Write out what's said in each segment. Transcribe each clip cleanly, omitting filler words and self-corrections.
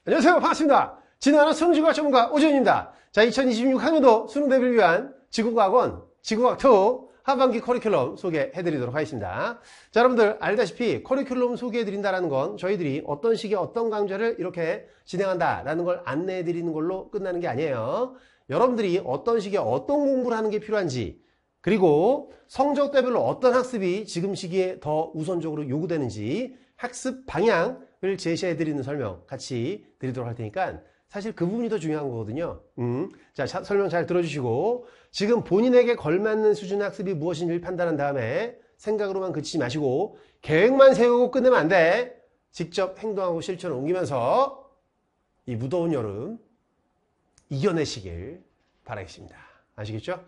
안녕하세요. 반갑습니다. 진행하는 수능지구학 전문가 오재훈입니다. 자, 2026학년도 수능 대비를 위한 지구과학원, 지구과학2 하반기 커리큘럼 소개해드리도록 하겠습니다. 자, 여러분들 알다시피 커리큘럼 소개해드린다는 건 저희들이 어떤 식의 어떤 강좌를 이렇게 진행한다라는 걸 안내해드리는 걸로 끝나는 게 아니에요. 여러분들이 어떤 식의 어떤 공부를 하는 게 필요한지, 그리고 성적대별로 어떤 학습이 지금 시기에 더 우선적으로 요구되는지 학습 방향을 제시해드리는 설명 같이 드리도록 할 테니까 사실 그 부분이 더 중요한 거거든요. 자, 설명 잘 들어주시고 지금 본인에게 걸맞는 수준의 학습이 무엇인지를 판단한 다음에 생각으로만 그치지 마시고 계획만 세우고 끝내면 안 돼. 직접 행동하고 실천을 옮기면서 이 무더운 여름 이겨내시길 바라겠습니다. 아시겠죠?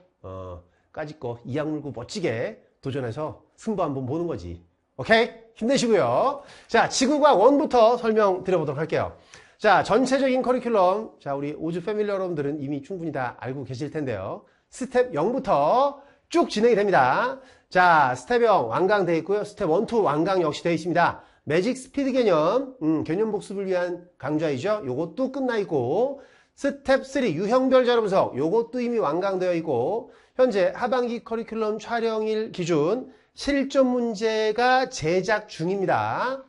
까짓 거 이악 물고 멋지게 도전해서 승부 한번 보는 거지. 오케이? 힘내시고요. 자, 지구과학 1부터 설명드려보도록 할게요. 자, 전체적인 커리큘럼, 자, 우리 오즈 패밀리 여러분들은 이미 충분히 다 알고 계실 텐데요. 스텝 0부터 쭉 진행이 됩니다. 자, 스텝 0 완강되어 있고요. 스텝 1, 2 완강 역시 되어 있습니다. 매직 스피드 개념, 개념 복습을 위한 강좌이죠. 요것도 끝나 있고, 스텝 3 유형별 자료 분석, 요것도 이미 완강되어 있고, 현재 하반기 커리큘럼 촬영일 기준 실전 문제가 제작 중입니다.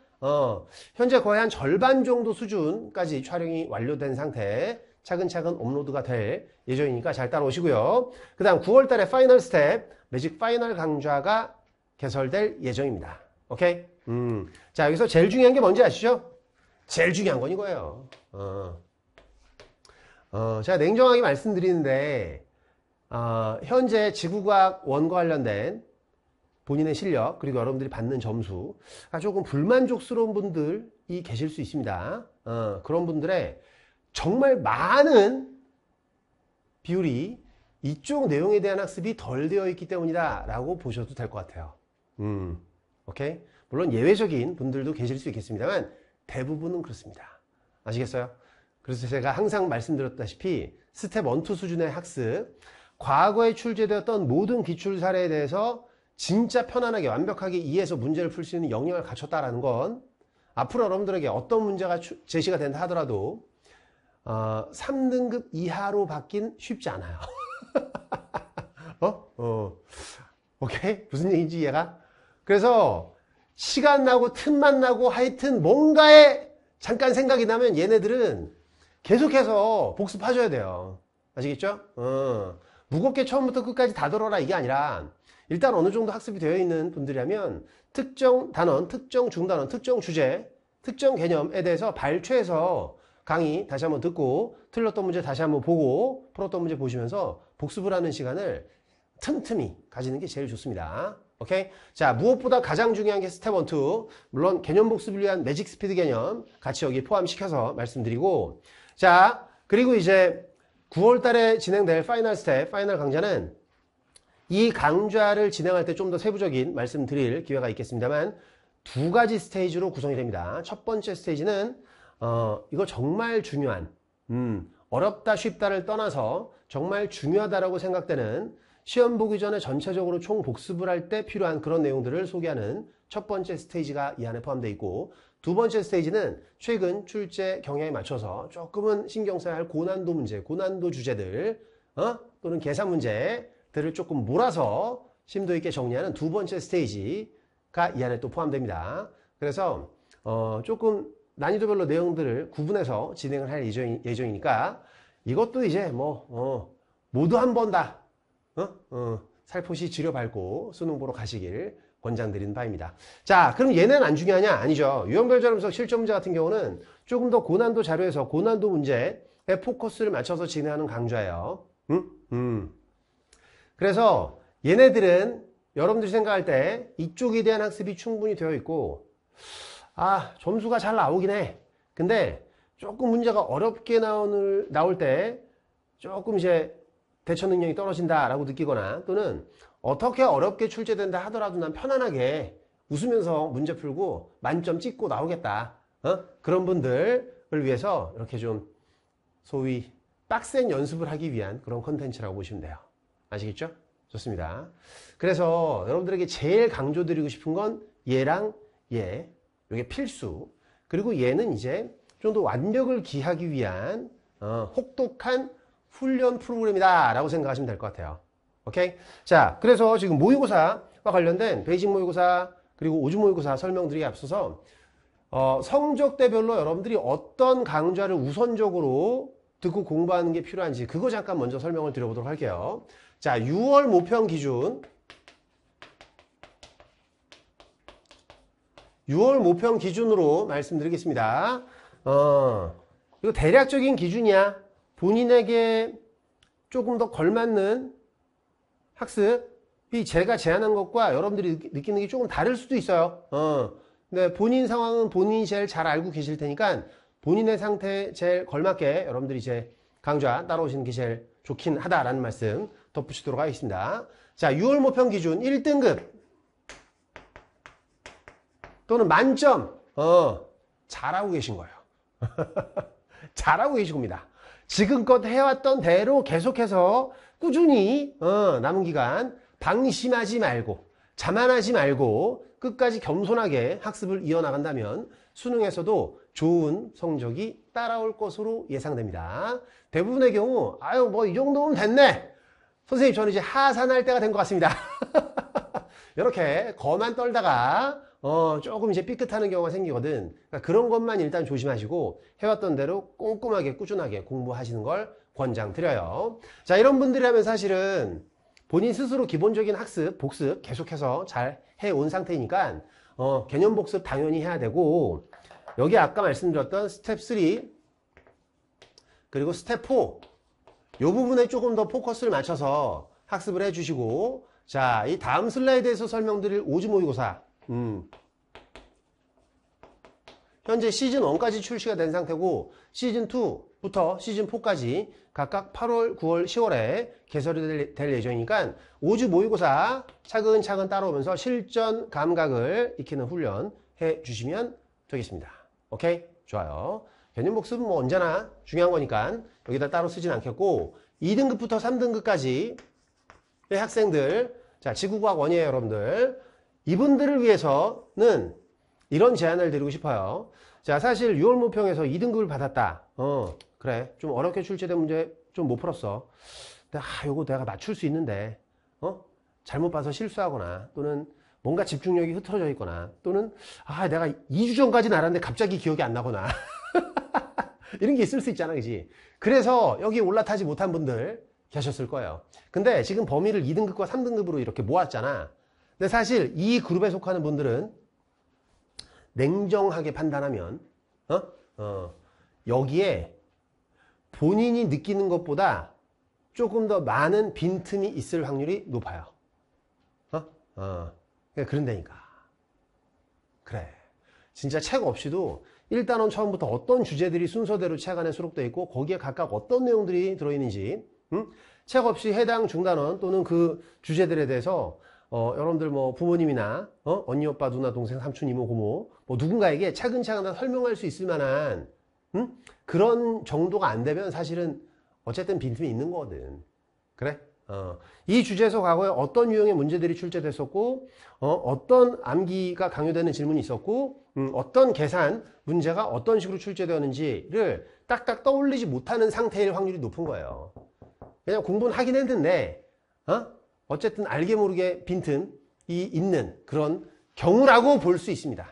현재 거의 한 절반 정도 수준까지 촬영이 완료된 상태, 차근차근 업로드가 될 예정이니까 잘 따라오시고요. 그 다음 9월달에 파이널 스텝, 매직 파이널 강좌가 개설될 예정입니다. 오케이? 자, 여기서 제일 중요한 게 뭔지 아시죠? 제일 중요한 건 이거예요. 제가 냉정하게 말씀드리는데, 현재 지구과학 1과 관련된 본인의 실력, 그리고 여러분들이 받는 점수, 조금 불만족스러운 분들이 계실 수 있습니다. 그런 분들의 정말 많은 비율이 이쪽 내용에 대한 학습이 덜 되어 있기 때문이다 라고 보셔도 될 것 같아요. 오케이? 물론 예외적인 분들도 계실 수 있겠습니다만 대부분은 그렇습니다. 아시겠어요? 그래서 제가 항상 말씀드렸다시피 스텝 1, 2 수준의 학습, 과거에 출제되었던 모든 기출 사례에 대해서 진짜 편안하게 완벽하게 이해해서 문제를 풀 수 있는 역량을 갖췄다라는 건 앞으로 여러분들에게 어떤 문제가 제시가 된다 하더라도 3등급 이하로 받긴 쉽지 않아요. 오케이? 무슨 얘기인지 이해가? 그래서 시간 나고 틈만 나고 하여튼 뭔가에 잠깐 생각이 나면 얘네들은 계속해서 복습하셔야 돼요. 아시겠죠? 무겁게 처음부터 끝까지 다 들어라 이게 아니라 일단 어느 정도 학습이 되어 있는 분들이라면 특정 단원, 특정 중단원, 특정 주제, 특정 개념에 대해서 발췌해서 강의 다시 한번 듣고 틀렸던 문제 다시 한번 보고 풀었던 문제 보시면서 복습을 하는 시간을 틈틈이 가지는 게 제일 좋습니다. 오케이? 자, 무엇보다 가장 중요한 게 스텝 1, 2. 물론 개념 복습을 위한 매직 스피드 개념 같이 여기 포함시켜서 말씀드리고, 자, 그리고 이제 9월 달에 진행될 파이널 스텝, 파이널 강좌는 이 강좌를 진행할 때 좀 더 세부적인 말씀 드릴 기회가 있겠습니다만 두 가지 스테이지로 구성이 됩니다. 첫 번째 스테이지는 이거 정말 중요한, 어렵다 쉽다를 떠나서 정말 중요하다라고 생각되는 시험 보기 전에 전체적으로 총 복습을 할 때 필요한 그런 내용들을 소개하는 첫 번째 스테이지가 이 안에 포함되어 있고, 두 번째 스테이지는 최근 출제 경향에 맞춰서 조금은 신경 써야 할 고난도 문제, 고난도 주제들, 또는 계산 문제들을 조금 몰아서 심도 있게 정리하는 두 번째 스테이지가 이 안에 또 포함됩니다. 그래서 조금 난이도별로 내용들을 구분해서 진행을 할 예정이니까 이것도 이제 모두 한 번 다 살포시 지려밟고 수능 보러 가시길 권장드리는 바입니다. 자, 그럼 얘는 안 중요하냐? 아니죠. 유형별 자료 분석 실전 문제 같은 경우는 조금 더 고난도 자료에서 고난도 문제에 포커스를 맞춰서 진행하는 강좌예요. 그래서 얘네들은 여러분들이 생각할 때 이쪽에 대한 학습이 충분히 되어 있고, 점수가 잘 나오긴 해. 근데 조금 문제가 어렵게 나올 때 조금 이제 대처 능력이 떨어진다라고 느끼거나, 또는 어떻게 어렵게 출제된다 하더라도 난 편안하게 웃으면서 문제 풀고 만점 찍고 나오겠다. 그런 분들을 위해서 이렇게 좀 소위 빡센 연습을 하기 위한 그런 컨텐츠라고 보시면 돼요. 아시겠죠? 좋습니다. 그래서 여러분들에게 제일 강조드리고 싶은 건 얘랑 얘, 이게 필수. 그리고 얘는 이제 좀 더 완벽을 기하기 위한 혹독한 훈련 프로그램이다 라고 생각하시면 될 것 같아요. 오케이? 자, 그래서 지금 모의고사와 관련된 베이직 모의고사 그리고 오주 모의고사 설명드리기 앞서서 성적대별로 여러분들이 어떤 강좌를 우선적으로 듣고 공부하는 게 필요한지 그거 잠깐 먼저 설명을 드려보도록 할게요. 자, 6월 모평 기준 6월 모평 기준으로 말씀드리겠습니다. 이거 대략적인 기준이야. 본인에게 조금 더 걸맞는 학습이 제가 제안한 것과 여러분들이 느끼는 게 조금 다를 수도 있어요. 근데 본인 상황은 본인이 제일 잘 알고 계실 테니까 본인의 상태에 제일 걸맞게 여러분들이 이제 강좌 따라오시는 게 제일 좋긴 하다라는 말씀 덧붙이도록 하겠습니다. 자, 6월 모평 기준 1등급 또는 만점 잘하고 계신 거예요. 잘하고 계신 겁니다. 지금껏 해왔던 대로 계속해서 꾸준히 남은 기간 방심하지 말고 자만하지 말고 끝까지 겸손하게 학습을 이어나간다면 수능에서도 좋은 성적이 따라올 것으로 예상됩니다. 대부분의 경우 아유 뭐 이 정도면 됐네. 선생님 저는 이제 하산할 때가 된 것 같습니다. 이렇게 거만 떨다가 조금 이제 삐끗하는 경우가 생기거든. 그러니까 그런 것만 일단 조심하시고 해왔던 대로 꼼꼼하게 꾸준하게 공부하시는 걸 권장드려요. 자, 이런 분들이라면 사실은 본인 스스로 기본적인 학습, 복습 계속해서 잘 해온 상태니까 개념 복습 당연히 해야 되고 여기 아까 말씀드렸던 스텝 3 그리고 스텝 4 이 부분에 조금 더 포커스를 맞춰서 학습을 해주시고 자, 이 다음 슬라이드에서 설명드릴 오주 모의고사 현재 시즌1까지 출시가 된 상태고 시즌2부터 시즌4까지 각각 8월, 9월, 10월에 개설이 될 예정이니까 오주 모의고사 차근차근 따라오면서 실전 감각을 익히는 훈련 해주시면 되겠습니다. 오케이? 좋아요. 개념 복습은 뭐 언제나 중요한 거니까 여기다 따로 쓰진 않겠고 2등급부터 3등급까지 학생들 자, 지구과학 원이에요, 여러분들. 이분들을 위해서는 이런 제안을 드리고 싶어요. 자, 사실 6월 모평에서 2등급을 받았다. 그래. 좀 어렵게 출제된 문제 좀 못 풀었어. 근데, 요거 내가 맞출 수 있는데, 잘못 봐서 실수하거나, 또는 뭔가 집중력이 흐트러져 있거나, 또는, 내가 2주 전까지는 알았는데 갑자기 기억이 안 나거나. 이런 게 있을 수 있잖아, 그지? 그래서 여기 올라타지 못한 분들 계셨을 거예요. 근데 지금 범위를 2등급과 3등급으로 이렇게 모았잖아. 근데 사실 이 그룹에 속하는 분들은 냉정하게 판단하면 여기에 본인이 느끼는 것보다 조금 더 많은 빈틈이 있을 확률이 높아요. 그런다니까. 그래. 진짜 책 없이도 일단은 처음부터 어떤 주제들이 순서대로 책 안에 수록되어 있고 거기에 각각 어떤 내용들이 들어있는지 책 없이 해당 중단원 또는 그 주제들에 대해서 여러분들 뭐 부모님이나 언니, 오빠, 누나, 동생, 삼촌, 이모, 고모 뭐 누군가에게 차근차근 다 설명할 수 있을 만한 그런 정도가 안 되면 사실은 어쨌든 빈틈이 있는 거거든. 그래? 이 주제에서 과거에 어떤 유형의 문제들이 출제됐었고 어떤 암기가 강요되는 질문이 있었고 어떤 계산 문제가 어떤 식으로 출제되었는지를 딱딱 떠올리지 못하는 상태일 확률이 높은 거예요. 그냥 공부는 하긴 했는데 어쨌든 알게 모르게 빈틈이 있는 그런 경우라고 볼 수 있습니다.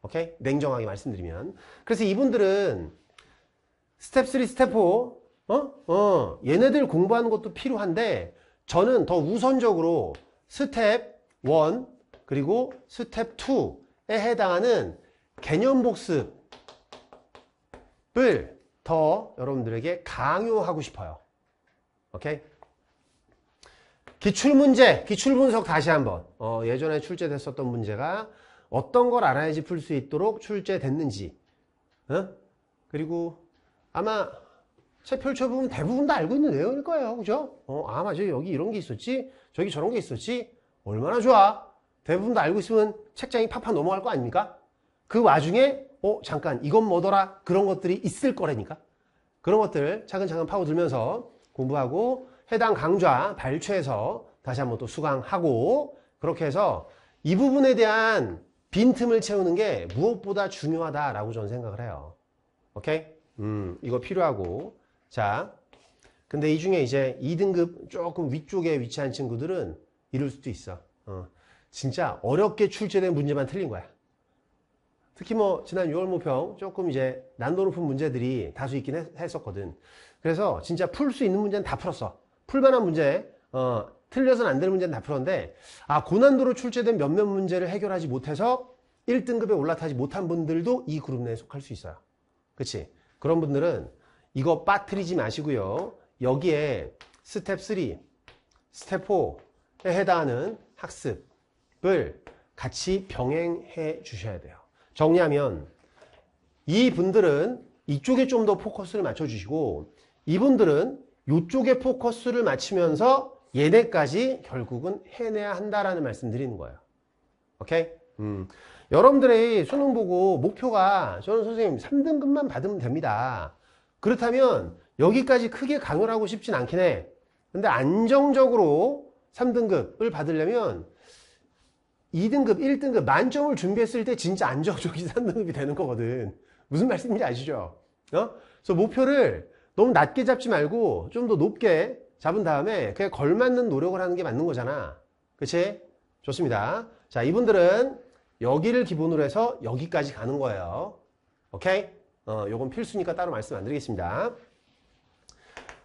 오케이? 냉정하게 말씀드리면. 그래서 이분들은 스텝 3, 스텝 4 얘네들 공부하는 것도 필요한데 저는 더 우선적으로 스텝 1 그리고 스텝 2에 해당하는 개념 복습을 더 여러분들에게 강요하고 싶어요. 오케이? 기출문제, 기출분석 다시 한번 예전에 출제됐었던 문제가 어떤 걸 알아야지 풀 수 있도록 출제됐는지 그리고 아마 책 펼쳐보면 대부분 다 알고 있는 내용일 거예요. 그죠? 맞아. 여기 이런 게 있었지? 저기 저런 게 있었지? 얼마나 좋아? 대부분 다 알고 있으면 책장이 팍팍 넘어갈 거 아닙니까? 그 와중에 잠깐 이건 뭐더라? 그런 것들이 있을 거라니까. 그런 것들 차근차근 파고들면서 공부하고 해당 강좌 발췌해서 다시 한번 또 수강하고 그렇게 해서 이 부분에 대한 빈틈을 채우는 게 무엇보다 중요하다라고 저는 생각을 해요. 오케이? 이거 필요하고. 자, 근데 이 중에 이제 2등급 조금 위쪽에 위치한 친구들은 이럴 수도 있어. 진짜 어렵게 출제된 문제만 틀린 거야. 특히 뭐 지난 6월 모평 조금 이제 난도 높은 문제들이 다수 있긴 했었거든. 그래서 진짜 풀 수 있는 문제는 다 풀었어. 풀만한 문제, 틀려서는 안 되는 문제는 다 풀었는데, 고난도로 출제된 몇몇 문제를 해결하지 못해서 1등급에 올라타지 못한 분들도 이 그룹 내에 속할 수 있어요. 그치? 그런 분들은 이거 빠뜨리지 마시고요. 여기에 스텝 3, 스텝 4에 해당하는 학습을 같이 병행해 주셔야 돼요. 정리하면 이분들은 이쪽에 좀 더 포커스를 맞춰주시고 이분들은 이쪽에 포커스를 맞추면서 얘네까지 결국은 해내야 한다라는 말씀 드리는 거예요. 오케이? 여러분들의 수능 보고 목표가 저는 선생님 3등급만 받으면 됩니다. 그렇다면 여기까지 크게 강요를 하고 싶진 않긴 해. 근데 안정적으로 3등급을 받으려면 2등급, 1등급 만점을 준비했을 때 진짜 안정적인 3등급이 되는 거거든. 무슨 말씀인지 아시죠? 그래서 목표를 너무 낮게 잡지 말고 좀 더 높게 잡은 다음에 그냥 걸맞는 노력을 하는 게 맞는 거잖아. 그치? 좋습니다. 자, 이분들은 여기를 기본으로 해서 여기까지 가는 거예요. 오케이? 요건 필수니까 따로 말씀 안 드리겠습니다.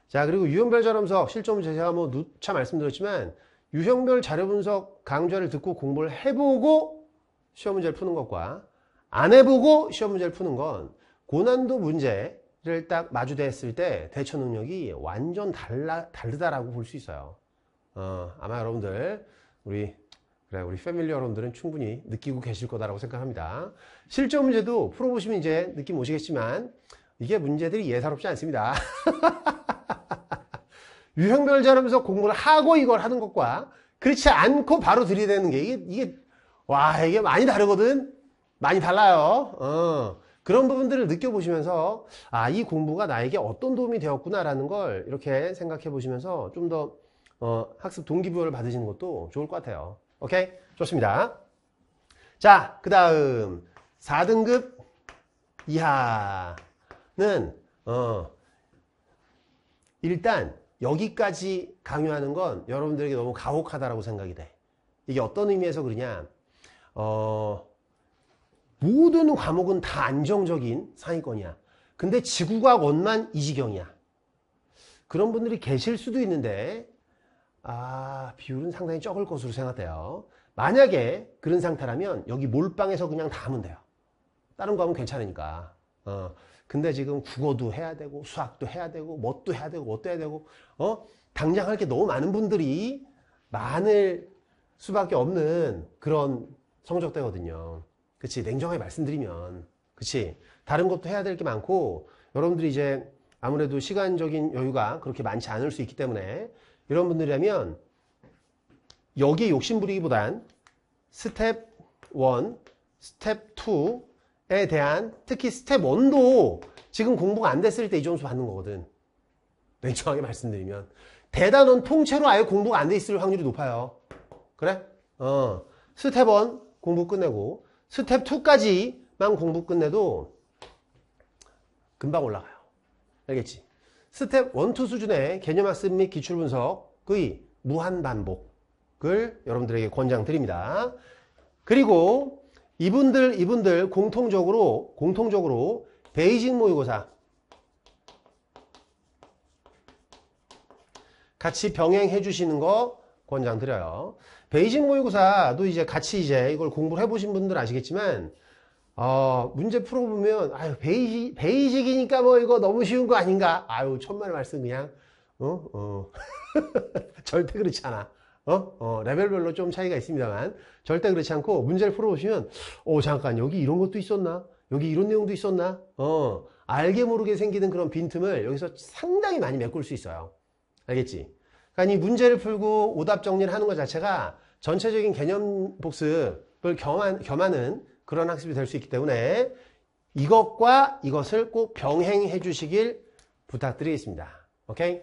자, 그리고 유형별 자료분석 실전 문제 제가 뭐 누차 말씀드렸지만 유형별 자료 분석 강좌를 듣고 공부를 해보고 시험 문제를 푸는 것과 안 해보고 시험 문제를 푸는 건 고난도 문제를 딱 마주대했을 때 대처 능력이 완전 다르다라고 볼 수 있어요. 아마 여러분들 우리 패밀리 여러분들은 충분히 느끼고 계실 거다라고 생각합니다. 실전 문제도 풀어보시면 이제 느낌 오시겠지만 이게 문제들이 예사롭지 않습니다. 유형별 자료면서 공부를 하고 이걸 하는 것과 그렇지 않고 바로 들이대는 게 이게 많이 다르거든. 많이 달라요. 그런 부분들을 느껴보시면서 이 공부가 나에게 어떤 도움이 되었구나라는 걸 이렇게 생각해 보시면서 좀 더 학습 동기부여를 받으시는 것도 좋을 것 같아요. 오케이? 좋습니다. 자, 그 다음 4등급 이하는 일단 여기까지 강요하는 건 여러분들에게 너무 가혹하다라고 생각이 돼. 이게 어떤 의미에서 그러냐? 모든 과목은 다 안정적인 상위권이야. 근데 지구과학원만 이 지경이야. 그런 분들이 계실 수도 있는데 비율은 상당히 적을 것으로 생각돼요. 만약에 그런 상태라면 여기 몰빵해서 그냥 다 하면 돼요. 다른 과목은 괜찮으니까. 근데 지금 국어도 해야 되고 수학도 해야 되고 뭣도 해야 되고 뭣도 해야 되고 당장 할 게 너무 많은 분들이 많을 수밖에 없는 그런 성적대거든요. 그치? 냉정하게 말씀드리면 그치? 다른 것도 해야 될 게 많고 여러분들이 이제 아무래도 시간적인 여유가 그렇게 많지 않을 수 있기 때문에 이런 분들이라면 여기에 욕심부리기보단 스텝 1, 스텝 2에 대한 특히 스텝 1도 지금 공부가 안 됐을 때 이 점수 받는 거거든. 냉정하게 말씀드리면 대단원 통째로 아예 공부가 안 돼 있을 확률이 높아요. 그래? 스텝 1 공부 끝내고 스텝 2까지만 공부 끝내도 금방 올라가요. 알겠지? 스텝 1, 2 수준의 개념학습 및 기출분석의 무한반복을 여러분들에게 권장드립니다. 그리고 이분들 공통적으로 베이직 모의고사 같이 병행해 주시는 거 권장드려요. 베이직 모의고사도 이제 같이 이걸 공부를 해보신 분들 아시겠지만 문제 풀어보면 베이직이니까 뭐 이거 너무 쉬운 거 아닌가? 천만의 말씀 그냥 절대 그렇지 않아. 레벨별로 좀 차이가 있습니다만 절대 그렇지 않고 문제를 풀어보시면 잠깐 여기 이런 것도 있었나? 여기 이런 내용도 있었나? 알게 모르게 생기는 그런 빈틈을 여기서 상당히 많이 메꿀 수 있어요. 알겠지? 그러니까 이 문제를 풀고 오답 정리를 하는 것 자체가 전체적인 개념 복습을 겸하는 그런 학습이 될 수 있기 때문에 이것과 이것을 꼭 병행해 주시길 부탁드리겠습니다. 오케이?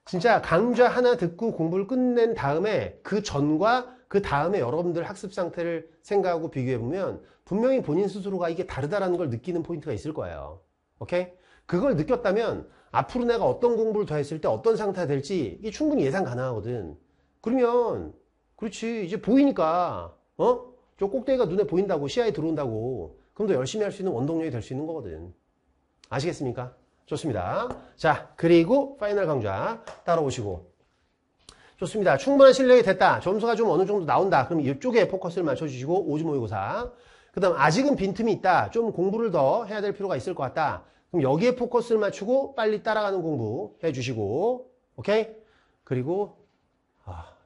진짜 강좌 하나 듣고 공부를 끝낸 다음에 그 전과 그 다음에 여러분들 학습 상태를 생각하고 비교해보면 분명히 본인 스스로가 이게 다르다라는 걸 느끼는 포인트가 있을 거예요. 오케이? 그걸 느꼈다면 앞으로 내가 어떤 공부를 더 했을 때 어떤 상태가 될지 이게 충분히 예상 가능하거든. 그러면 그렇지 이제 보이니까 저 꼭대기가 눈에 보인다고 시야에 들어온다고 그럼 더 열심히 할 수 있는 원동력이 될 수 있는 거거든. 아시겠습니까? 좋습니다. 자, 그리고 파이널 강좌 따라오시고. 좋습니다. 충분한 실력이 됐다. 점수가 좀 어느 정도 나온다. 그럼 이쪽에 포커스를 맞춰주시고 5주 모의고사. 그 다음 아직은 빈틈이 있다. 좀 공부를 더 해야 될 필요가 있을 것 같다. 그럼 여기에 포커스를 맞추고 빨리 따라가는 공부 해주시고. 오케이? 그리고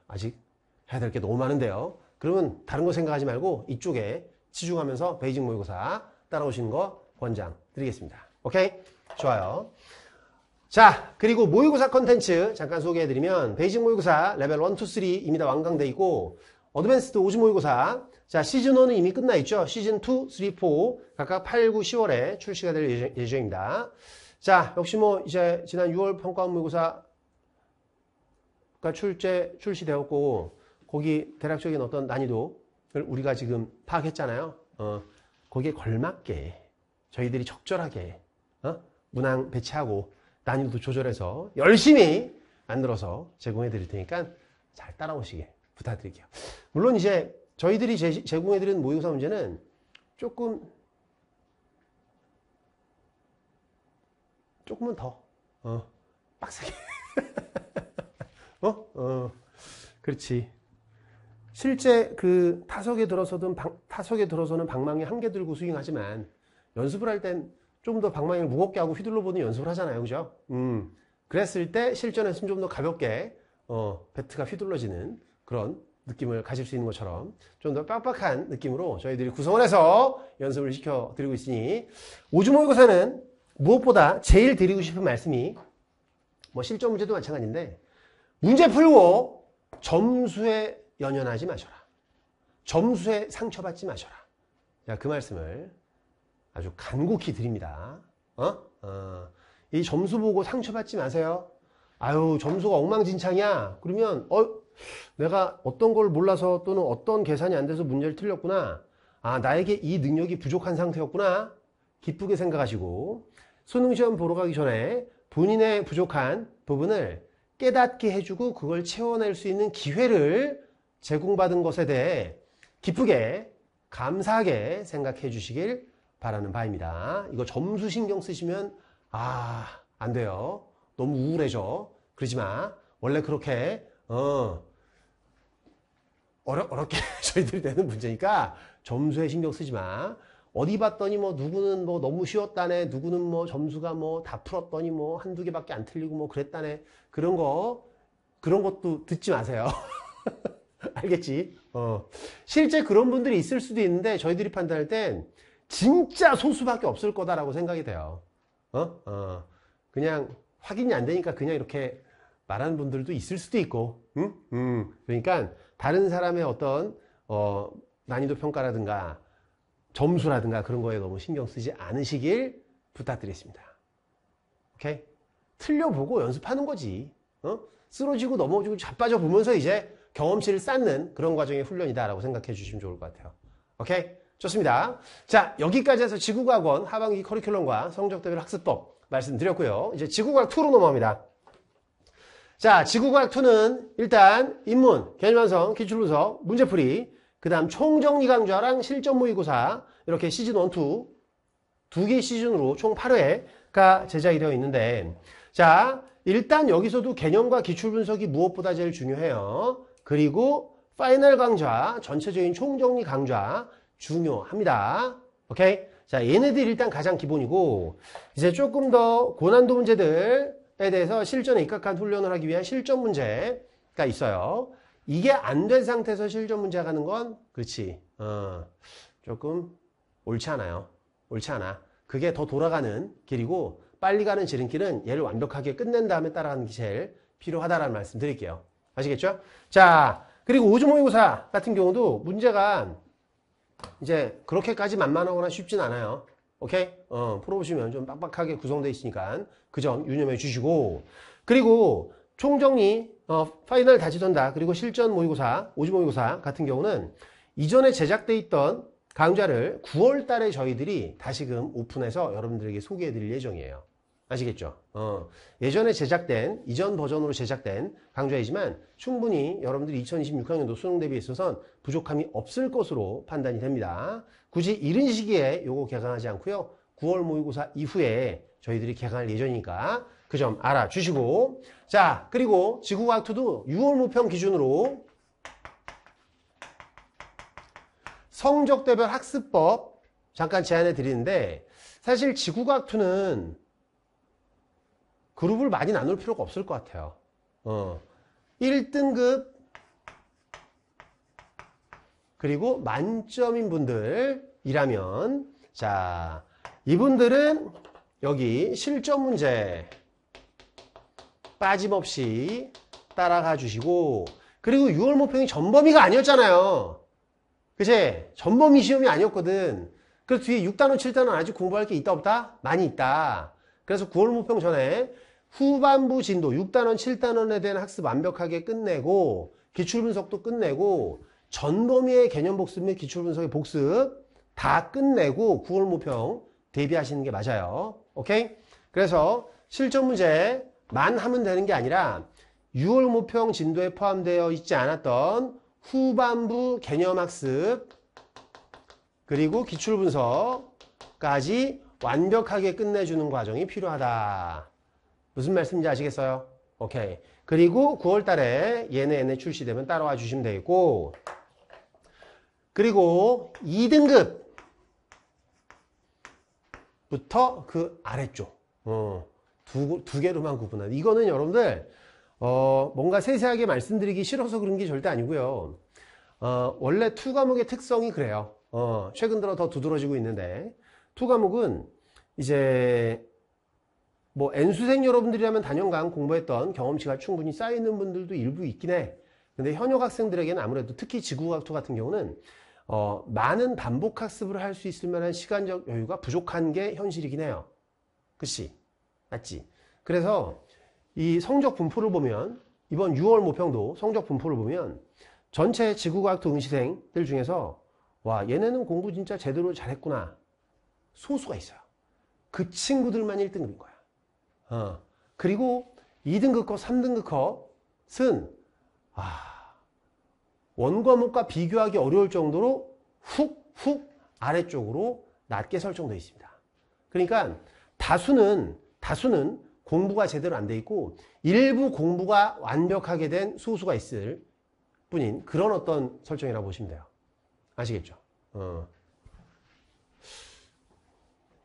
아직 해야 될 게 너무 많은데요. 그러면 다른 거 생각하지 말고 이쪽에 치중하면서 베이직 모의고사 따라오시는 거 권장 드리겠습니다. 오케이? 좋아요. 자, 그리고 모의고사 컨텐츠 잠깐 소개해드리면 베이직 모의고사 레벨 1, 2, 3 이미 다 완강돼 있고 어드밴스드 5주 모의고사 자 시즌 1은 이미 끝나 있죠. 시즌 2, 3, 4 각각 8, 9, 10월에 출시가 될 예정입니다. 자, 역시 뭐 이제 지난 6월 평가원 모의고사가 출시되었고 거기 대략적인 어떤 난이도를 우리가 지금 파악했잖아요. 거기에 걸맞게 저희들이 적절하게 문항 배치하고 난이도 조절해서 열심히 만들어서 제공해 드릴 테니까 잘 따라오시길 부탁드릴게요. 물론 이제 저희들이 제공해 드리는 모의고사 문제는 조금은 더 빡세게 그렇지. 실제 그 타석에 들어서는 방망이 한 개 들고 스윙하지만 연습을 할 땐 좀 더 방망이를 무겁게 하고 휘둘러 보는 연습을 하잖아요. 그죠? 그랬을 때 실전에서는 좀 더 가볍게 배트가 휘둘러지는 그런 느낌을 가질 수 있는 것처럼 좀 더 빡빡한 느낌으로 저희들이 구성을 해서 연습을 시켜드리고 있으니 5주 모의고사는 무엇보다 제일 드리고 싶은 말씀이 뭐 실전 문제도 마찬가지인데 문제 풀고 점수에 연연하지 마셔라. 점수에 상처받지 마셔라. 자, 그 말씀을 아주 간곡히 드립니다. 이 점수 보고 상처받지 마세요. 아유, 점수가 엉망진창이야. 그러면 내가 어떤 걸 몰라서 또는 어떤 계산이 안 돼서 문제를 틀렸구나. 아, 나에게 이 능력이 부족한 상태였구나. 기쁘게 생각하시고 수능시험 보러 가기 전에 본인의 부족한 부분을 깨닫게 해주고 그걸 채워낼 수 있는 기회를 제공받은 것에 대해 기쁘게 감사하게 생각해 주시길 바라는 바입니다. 이거 점수 신경 쓰시면 안 돼요. 너무 우울해져. 그러지 마. 원래 그렇게 어렵게 저희들이 내는 문제니까 점수에 신경 쓰지 마. 어디 봤더니 뭐 누구는 뭐 너무 쉬웠다네, 누구는 뭐 점수가 뭐 다 풀었더니 뭐 한두 개밖에 안 틀리고 뭐 그랬다네. 그런 것도 듣지 마세요. 알겠지? 실제 그런 분들이 있을 수도 있는데 저희들이 판단할 땐 진짜 소수밖에 없을 거다라고 생각이 돼요. 그냥 확인이 안 되니까 그냥 이렇게 말하는 분들도 있을 수도 있고, 그러니까 다른 사람의 어떤 난이도 평가라든가 점수라든가 그런 거에 너무 신경 쓰지 않으시길 부탁드리겠습니다. 오케이? 틀려보고 연습하는 거지. 쓰러지고 넘어지고 자빠져 보면서 이제 경험치를 쌓는 그런 과정의 훈련이다라고 생각해 주시면 좋을 것 같아요. 오케이? 좋습니다. 자, 여기까지 해서 지구과학원 하반기 커리큘럼과 성적대별 학습법 말씀드렸고요. 이제 지구과학 2로 넘어갑니다. 자, 지구과학 2는 일단 인문, 개념완성, 기출분석, 문제풀이, 그 다음 총정리 강좌랑 실전 모의고사 이렇게 시즌 1, 2 두 개의 시즌으로 총 8회가 제작이 되어 있는데 자, 일단 여기서도 개념과 기출분석이 무엇보다 제일 중요해요. 그리고 파이널 강좌, 전체적인 총정리 강좌 중요합니다. 오케이? 자, 얘네들이 일단 가장 기본이고 이제 조금 더 고난도 문제들에 대해서 실전에 입각한 훈련을 하기 위한 실전 문제가 있어요. 이게 안 된 상태에서 실전 문제 가는 건 그렇지. 조금 옳지 않아요. 옳지 않아. 그게 더 돌아가는 길이고 빨리 가는 지름길은 얘를 완벽하게 끝낸 다음에 따라가는 게 제일 필요하다라는 말씀 드릴게요. 아시겠죠? 자, 그리고 5주 모의고사 같은 경우도 문제가 이제 그렇게까지 만만하거나 쉽진 않아요. 오케이? 풀어보시면 좀 빡빡하게 구성되어 있으니까 그 점 유념해 주시고 그리고 총정리, 파이널 다지던다, 그리고 실전 모의고사, 오지 모의고사 같은 경우는 이전에 제작돼 있던 강좌를 9월 달에 저희들이 다시금 오픈해서 여러분들에게 소개해 드릴 예정이에요. 아시겠죠? 예전에 제작된, 이전 버전으로 제작된 강좌이지만 충분히 여러분들이 2026학년도 수능 대비에 있어서는 부족함이 없을 것으로 판단이 됩니다. 굳이 이른 시기에 요거 개강하지 않고요. 9월 모의고사 이후에 저희들이 개강할 예정이니까 그 점 알아주시고, 자, 그리고 지구과학2도 6월 모평 기준으로 성적대별 학습법 잠깐 제안해 드리는데, 사실 지구과학2는 그룹을 많이 나눌 필요가 없을 것 같아요. 1등급 그리고 만점인 분들이라면, 자, 이분들은 여기 실전 문제 빠짐없이 따라가 주시고, 그리고 6월 모평이 전범위가 아니었잖아요. 그치? 전범위 시험이 아니었거든. 그래서 뒤에 6단원, 7단원 아직 공부할 게 있다 없다? 많이 있다. 그래서 9월 모평 전에 후반부 진도 6단원, 7단원에 대한 학습 완벽하게 끝내고, 기출분석도 끝내고, 전범위의 개념 복습 및 기출분석의 복습 다 끝내고 9월 모평 대비하시는 게 맞아요. 오케이? 그래서 실전 문제만 하면 되는 게 아니라 6월 모평 진도에 포함되어 있지 않았던 후반부 개념 학습 그리고 기출 분석까지 완벽하게 끝내주는 과정이 필요하다. 무슨 말씀인지 아시겠어요? 오케이. 그리고 9월 달에 얘네 출시되면 따라와 주시면 되겠고, 그리고 2등급부터 그 아래쪽 두 개로만 구분한, 이거는 여러분들 뭔가 세세하게 말씀드리기 싫어서 그런 게 절대 아니고요. 원래 2과목의 특성이 그래요. 최근 들어 더 두드러지고 있는데, 2과목은 이제 뭐 N수생 여러분들이라면 단연간 공부했던 경험치가 충분히 쌓이는 분들도 일부 있긴 해. 근데 현역 학생들에게는 아무래도 특히 지구과학2 같은 경우는 많은 반복 학습을 할 수 있을 만한 시간적 여유가 부족한 게 현실이긴 해요. 그치? 맞지? 그래서 이 성적 분포를 보면, 이번 6월 모평도 성적 분포를 보면 전체 지구과학2 응시생들 중에서 와, 얘네는 공부 진짜 제대로 잘했구나, 소수가 있어요. 그 친구들만 1등급인 거야. 그리고 2등급 컷, 3등급 컷은 원과목과 비교하기 어려울 정도로 훅 아래쪽으로 낮게 설정되어 있습니다. 그러니까 다수는 공부가 제대로 안 돼 있고 일부 공부가 완벽하게 된 소수가 있을 뿐인 그런 어떤 설정이라고 보시면 돼요. 아시겠죠?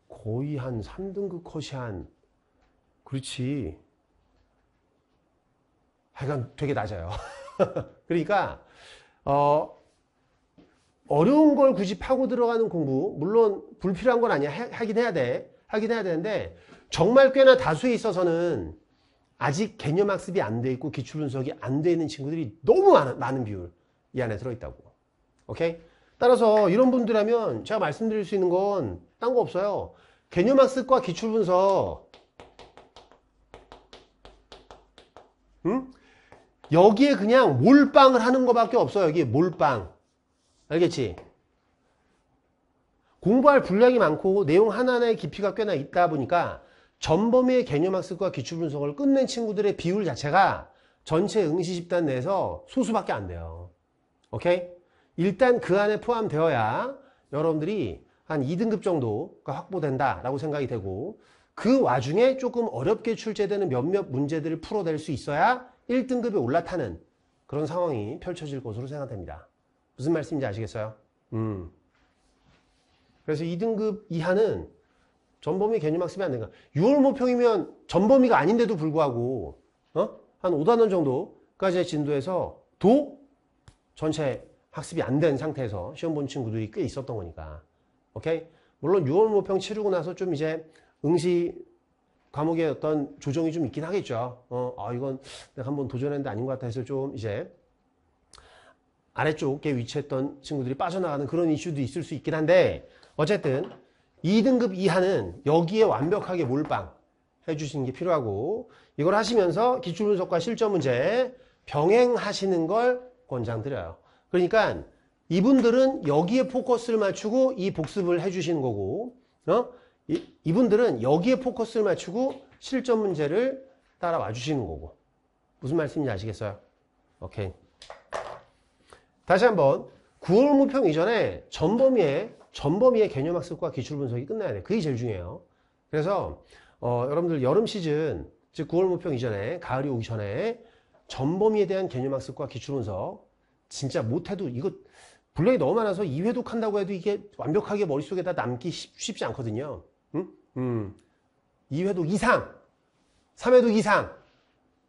거의 한 3등급 컷이 그렇지. 하여간 되게 낮아요. 그러니까 어려운 걸 굳이 파고 들어가는 공부, 물론 불필요한 건 아니야. 하긴 해야 되는데 정말 꽤나 다수에 있어서는 아직 개념 학습이 안 돼 있고 기출 분석이 안 돼 있는 친구들이 너무 많은 비율 이 안에 들어있다고. 오케이? 따라서 이런 분들이라면 제가 말씀드릴 수 있는 건 딴 거 없어요. 개념 학습과 기출 분석, 여기에 그냥 몰빵을 하는 것밖에 없어요. 여기에 몰빵. 알겠지? 공부할 분량이 많고 내용 하나하나의 깊이가 꽤나 있다 보니까 전범위의 개념 학습과 기출 분석을 끝낸 친구들의 비율 자체가 전체 응시 집단 내에서 소수밖에 안 돼요. 오케이? 일단 그 안에 포함되어야 여러분들이 한 2등급 정도가 확보된다라고 생각이 되고, 그 와중에 조금 어렵게 출제되는 몇몇 문제들을 풀어낼 수 있어야 1등급에 올라타는 그런 상황이 펼쳐질 것으로 생각됩니다. 무슨 말씀인지 아시겠어요? 그래서 2등급 이하는 전범위 개념 학습이 안 되니까 6월 모평이면 전범위가 아닌데도 불구하고 한 5단원 정도까지의 진도에서 전체 학습이 안 된 상태에서 시험 본 친구들이 꽤 있었던 거니까. 오케이? 물론 6월 모평 치르고 나서 좀 이제 응시 과목의 어떤 조정이 좀 있긴 하겠죠. 이건 내가 한번 도전했는데 아닌 것 같아 해서 좀 이제 아래쪽에 위치했던 친구들이 빠져나가는 그런 이슈도 있을 수 있긴 한데, 어쨌든 2등급 이하는 여기에 완벽하게 몰빵 해주시는 게 필요하고, 이걸 하시면서 기출분석과 실전 문제 병행하시는 걸 권장드려요. 그러니까 이분들은 여기에 포커스를 맞추고 이 복습을 해주시는 거고, 이분들은 여기에 포커스를 맞추고 실전 문제를 따라와 주시는 거고. 무슨 말씀인지 아시겠어요? 오케이. 다시 한번 9월 모평 이전에 전범위의 개념학습과 기출분석이 끝나야 돼. 그게 제일 중요해요. 그래서 여러분들 여름 시즌, 즉 9월 모평 이전에, 가을이 오기 전에 전범위에 대한 개념학습과 기출분석 진짜 못해도, 이거 분량이 너무 많아서 2회독 한다고 해도 이게 완벽하게 머릿속에다 남기 쉽지 않거든요. 2회독 이상, 3회독 이상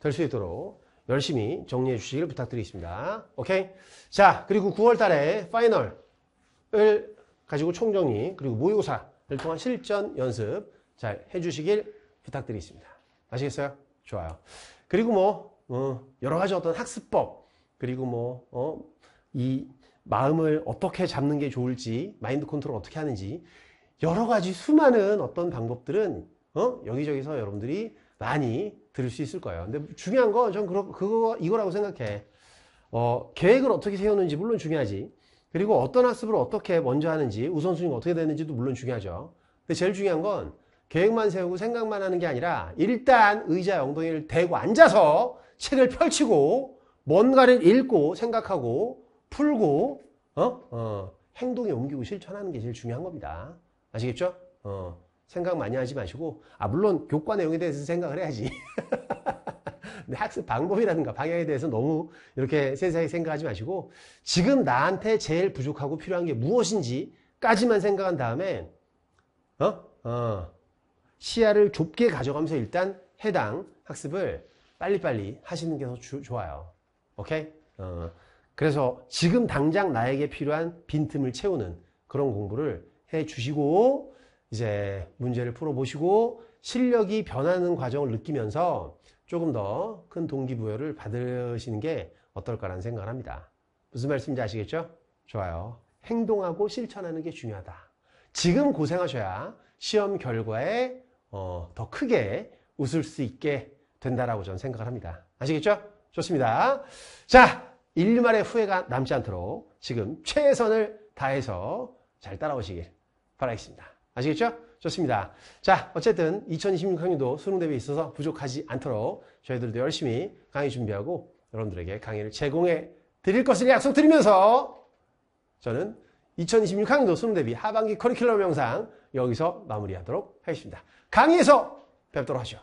될 수 있도록 열심히 정리해 주시길 부탁드리겠습니다. 오케이? 자, 그리고 9월 달에 파이널을 가지고 총정리, 그리고 모의고사를 통한 실전 연습 잘 해주시길 부탁드리겠습니다. 아시겠어요? 좋아요. 그리고 여러 가지 어떤 학습법, 그리고 이 마음을 어떻게 잡는 게 좋을지, 마인드 컨트롤 어떻게 하는지, 여러 가지 수많은 어떤 방법들은 여기저기서 여러분들이 많이 들을 수 있을 거예요. 근데 중요한 건 전 이거라고 생각해. 계획을 어떻게 세우는지 물론 중요하지. 그리고 어떤 학습을 어떻게 먼저 하는지, 우선순위가 어떻게 되는지도 물론 중요하죠. 근데 제일 중요한 건 계획만 세우고 생각만 하는 게 아니라 일단 의자에 엉덩이를 대고 앉아서 책을 펼치고 뭔가를 읽고 생각하고 풀고 행동에 옮기고 실천하는 게 제일 중요한 겁니다. 아시겠죠? 생각 많이 하지 마시고, 물론 교과 내용에 대해서 생각을 해야지. 근데 학습 방법이라든가 방향에 대해서 너무 이렇게 세세하게 생각하지 마시고, 지금 나한테 제일 부족하고 필요한 게 무엇인지까지만 생각한 다음에 시야를 좁게 가져가면서 일단 해당 학습을 빨리빨리 하시는 게 더 좋아요. 오케이? 그래서 지금 당장 나에게 필요한 빈틈을 채우는 그런 공부를 해 주시고, 이제 문제를 풀어보시고 실력이 변하는 과정을 느끼면서 조금 더 큰 동기부여를 받으시는 게 어떨까라는 생각을 합니다. 무슨 말씀인지 아시겠죠? 좋아요. 행동하고 실천하는 게 중요하다. 지금 고생하셔야 시험 결과에 더 크게 웃을 수 있게 된다라고 저는 생각을 합니다. 아시겠죠? 좋습니다. 자, 일말의 후회가 남지 않도록 지금 최선을 다해서 잘 따라오시길 바라겠습니다. 아시겠죠? 좋습니다. 자, 어쨌든 2026학년도 수능 대비에 있어서 부족하지 않도록 저희들도 열심히 강의 준비하고 여러분들에게 강의를 제공해 드릴 것을 약속드리면서 저는 2026학년도 수능 대비 하반기 커리큘럼 영상 여기서 마무리하도록 하겠습니다. 강의에서 뵙도록 하죠.